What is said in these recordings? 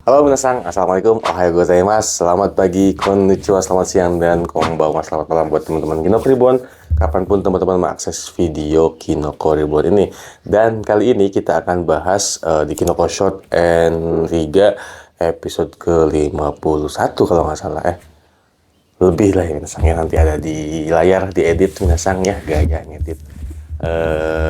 Halo minasang, assalamualaikum, ohayo gozaimasu, selamat pagi, konnichiwa, selamat siang, dan konbanwa, selamat malam buat teman-teman Kinoko Reborn, kapanpun teman-teman mengakses video Kinoko Reborn ini. Dan kali ini kita akan bahas di Kinoko Short and Riga episode ke-51 kalau nggak salah lebih lah ya minasang ya, nanti ada di layar, diedit minasang ya, gaya ngedit.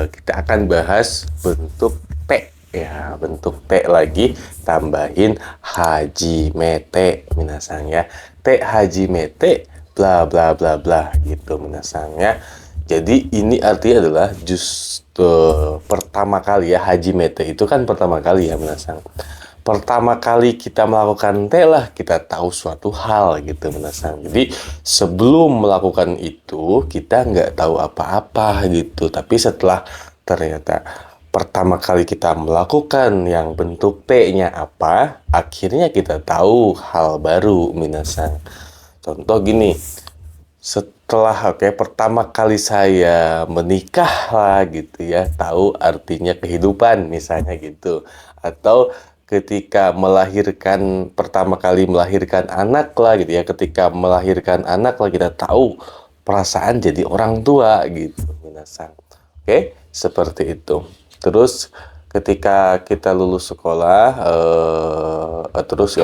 Kita akan bahas bentuk T ya, bentuk T lagi, tambahin hajimete minasang ya, T hajimete bla bla bla bla gitu minasang ya. Jadi ini artinya adalah pertama kali ya, hajimete itu kan pertama kali ya minasang. Pertama kali kita melakukan telah kita tahu suatu hal gitu minasang. Jadi sebelum melakukan itu kita nggak tahu apa-apa gitu. Tapi setelah ternyata pertama kali kita melakukan yang bentuk T-nya apa, akhirnya kita tahu hal baru minasang. Contoh gini, setelah pertama kali saya menikah lah gitu ya, tahu artinya kehidupan misalnya gitu. Atau ketika melahirkan, pertama kali melahirkan anak lah gitu ya, ketika melahirkan anak lah kita tahu perasaan jadi orang tua gitu minasang. Seperti itu. Terus ketika kita lulus sekolah, terus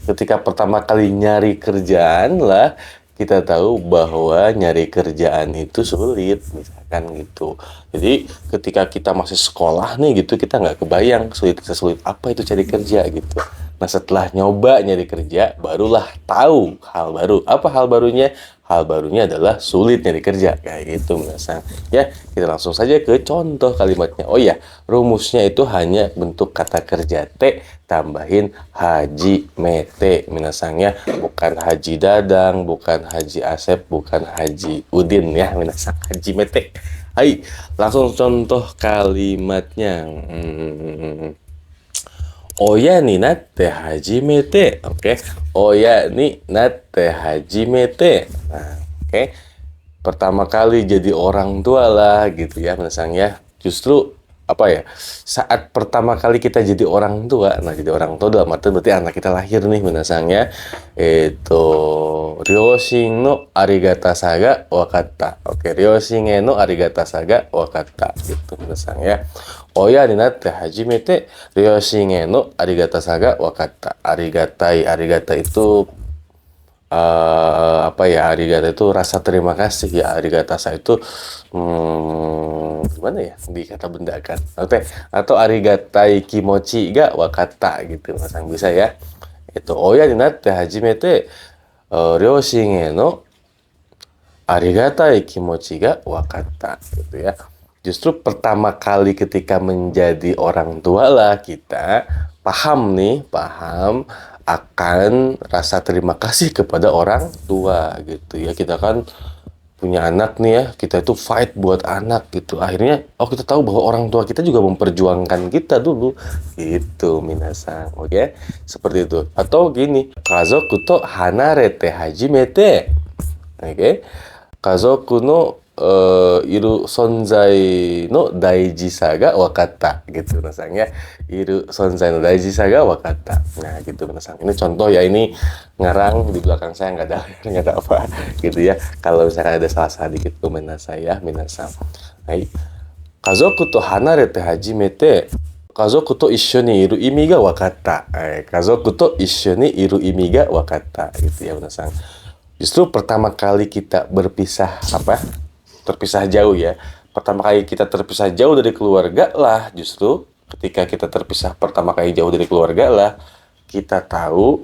ketika pertama kali nyari kerjaan lah, kita tahu bahwa nyari kerjaan itu sulit, misalkan gitu. Jadi ketika kita masih sekolah nih gitu, kita nggak kebayang sesulit apa itu cari kerja gitu. Nah setelah nyoba nyari kerja, barulah tahu hal baru. Apa hal barunya? Hal barunya adalah sulit nyari kerja, kayak gitu minasang. Ya, kita langsung saja ke contoh kalimatnya. Oh ya, rumusnya itu hanya bentuk kata kerja T tambahin haji mete minasang ya, bukan Haji Dadang, bukan Haji Asep, bukan Haji Udin ya minasang, haji mete. Hai, langsung contoh kalimatnya. Oya ni natte hajimete. Oya ni natte hajimete. Nah, pertama kali jadi orang tua lah gitu ya minasang ya. Justru saat pertama kali kita jadi orang tua, nah jadi orang tua dalam arti berarti anak kita lahir nih minasang ya, itu ryoshin no arigata saga wakatta. Ryoshin no arigata saga wakatta gitu minasang ya. Oya ni natte hajimete ryoshin no arigata saga wakatta. Arigata itu arigata itu rasa terima kasih ya. Arigata sa itu gimana ya di kata benda kan, atau arigatai kimochi ga wakata gitu masang bisa ya. Itu oya ni natte hajimete ryoshin no arigatai kimochi ga wakata gitu ya. Justru pertama kali ketika menjadi orang tua lah kita paham akan rasa terima kasih kepada orang tua gitu ya. Kita kan punya anak nih ya, kita itu fight buat anak gitu. Akhirnya kita tahu bahwa orang tua kita juga memperjuangkan kita dulu gitu minasang. Seperti itu. Atau gini, kazoku to hanarete hajimete. Kazoku no iru sonzai no daiji-sa ga wakatta gitu minasang ya. Iru sonzai no daiji-sa ga wakatta. Nah gitu minasang. Ini contoh ya, ini ngarang di belakang saya nggak ada apa gitu ya. Kalau misalkan ada salah-salah dikit komen saya minasang. Hai. Kazoku to hanarete hajimete kazoku to issho ni iru imi ga wakatta. Kazoku to issho ni iru imi ga wakatta gitu ya minasang. Justru pertama kali kita terpisah jauh ya. Pertama kali kita terpisah jauh dari keluarga lah, justru ketika kita terpisah pertama kali jauh dari keluarga lah, kita tahu,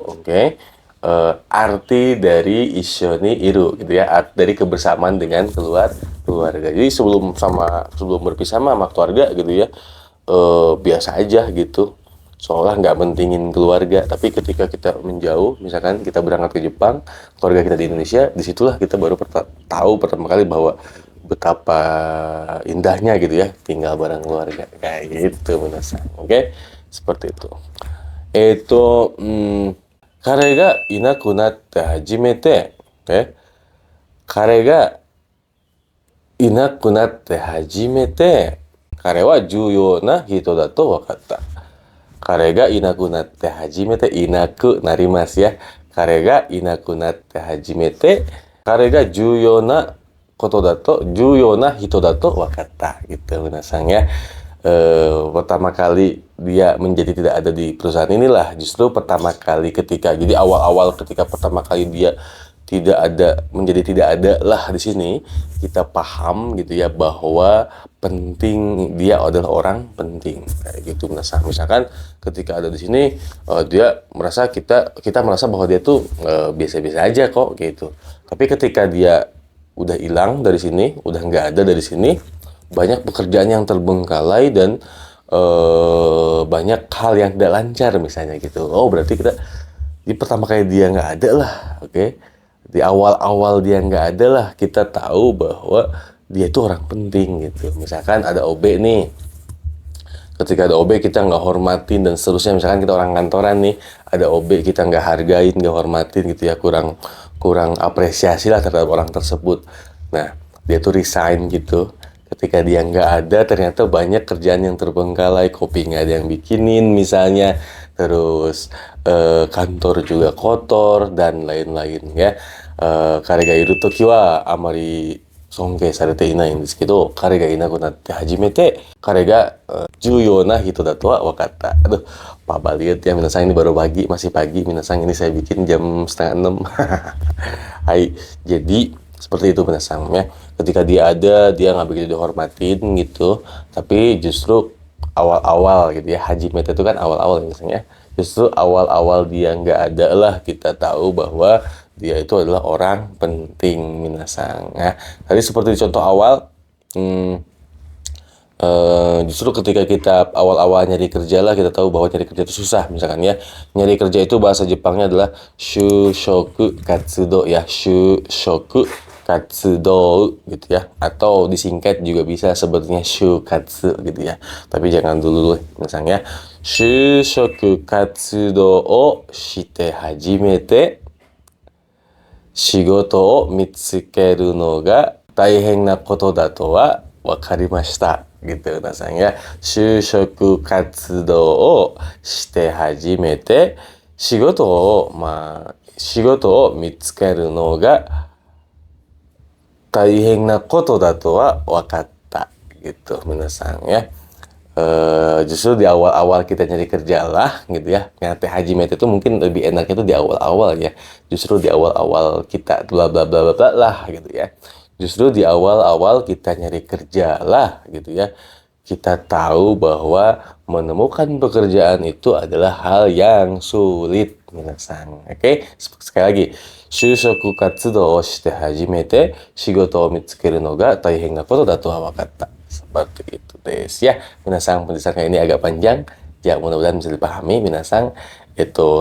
arti dari ishoni iru gitu ya, arti dari kebersamaan dengan keluarga. Jadi sebelum berpisah sama keluarga gitu ya, biasa aja gitu. Seolah nggak mentingin keluarga, tapi ketika kita menjauh, misalkan kita berangkat ke Jepang, keluarga kita di Indonesia, disitulah kita baru tahu pertama kali bahwa betapa indahnya gitu ya tinggal bareng keluarga, kayak gitu minasang. Seperti itu. Kare ga inaku natte hajimete, kare ga inaku natte hajimete, kare wa juyou na hito da to wakatta. 彼がいなくなって初めていなくなりますya. 彼がいなくなって初めて、彼が重要なことだと、重要な人だとwakatta gitu minasang ya. Pertama kali dia menjadi tidak ada di perusahaan inilah justru pertama kali ketika, jadi awal-awal ketika pertama kali dia tidak ada, menjadi tidak ada lah di sini, kita paham gitu ya bahwa penting, dia adalah orang penting kayak gitu. Misalkan ketika ada di sini, dia merasa kita merasa bahwa dia tuh biasa-biasa aja kok gitu, tapi ketika dia udah hilang dari sini, udah nggak ada dari sini, banyak pekerjaan yang terbengkalai dan banyak hal yang tidak lancar misalnya gitu. Oh berarti kita di pertama kali dia nggak ada lah, oke? Di awal-awal dia nggak ada lah, kita tahu bahwa dia itu orang penting gitu. Misalkan ada OB nih, ketika ada OB kita nggak hormatin dan seterusnya. Misalkan kita orang kantoran nih, ada OB kita nggak hargain, nggak hormatin gitu ya, kurang apresiasi lah terhadap orang tersebut. Nah, dia tuh resign gitu. Ketika dia nggak ada, ternyata banyak kerjaan yang terbengkalai, kopi nggak ada yang bikinin misalnya, terus kantor juga kotor dan lain-lain ya. 彼がいるときはあまり尊敬されていないんですけど、彼がいなくなって初めて彼が重要な人だとは分かった. Aduh, Pak Baliet ya, minasang ini baru pagi, masih pagi. Minasang ini saya bikin jam 5:30. Hai, jadi seperti itu minasang ya. Ketika dia ada, dia nggak begitu dihormatin gitu. Tapi justru awal-awal gitu ya, hajimete itu kan awal-awal misalnya. Justru awal-awal dia nggak ada lah, kita tahu bahwa dia itu adalah orang penting minasang ya. Tadi seperti di contoh awal, justru ketika kita awal-awal nyari kerja lah, kita tahu bahwa nyari kerja itu susah misalkan ya. Nyari kerja itu bahasa Jepangnya adalah shushoku katsudo ya, shushoku katsudo gitu ya, atau disingkat juga bisa sebetulnya shukatsu gitu ya, tapi jangan dulu misalnya shushoku katsudo o shite hajimete 仕事を見つけるのが大変なことだとは分かりましたgitu minasang ya. 就職活動をして初めて仕事を見つけるのが大変なことだとは分かったgitu minasang ya. Justru di awal-awal kita nyari kerja lah gitu ya. Ngate hajimete itu mungkin lebih enaknya itu di awal-awal ya. Justru di awal-awal kita bla bla bla bla lah gitu ya. Justru di awal-awal kita nyari kerja lah gitu ya. Kita tahu bahwa menemukan pekerjaan itu adalah hal yang sulit minasang. Oke, sekali lagi. 就職活動をして初めて仕事を見つけるのが大変なことだとは分かった. Seperti itu des ya. Minasang, penjelasan ini agak panjang ya, mudah-mudahan bisa dipahami minasang.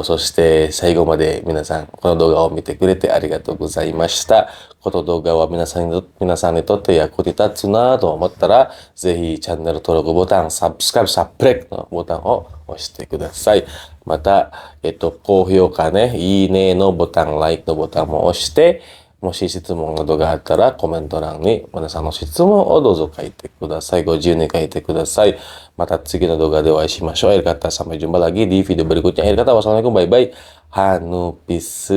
そして最後まで皆さんこの動画を見てくれてありがとうございました。この動画は皆さんにとって役に立つなと思ったら、ぜひチャンネル登録ボタン、サブスクライブのボタンを押してください。また、高評価ね、いいねのボタン、ライクのボタンも押して、もし質問などがあったらコメント欄に皆さんの質問をどうぞ書いてください。ご自由に書いてください。また次の動画でお会いしましょう。Akhir kata sampai jumpa lagi di video berikutnya. Akhir kata wassalamualaikum, bye bye. Hanupis.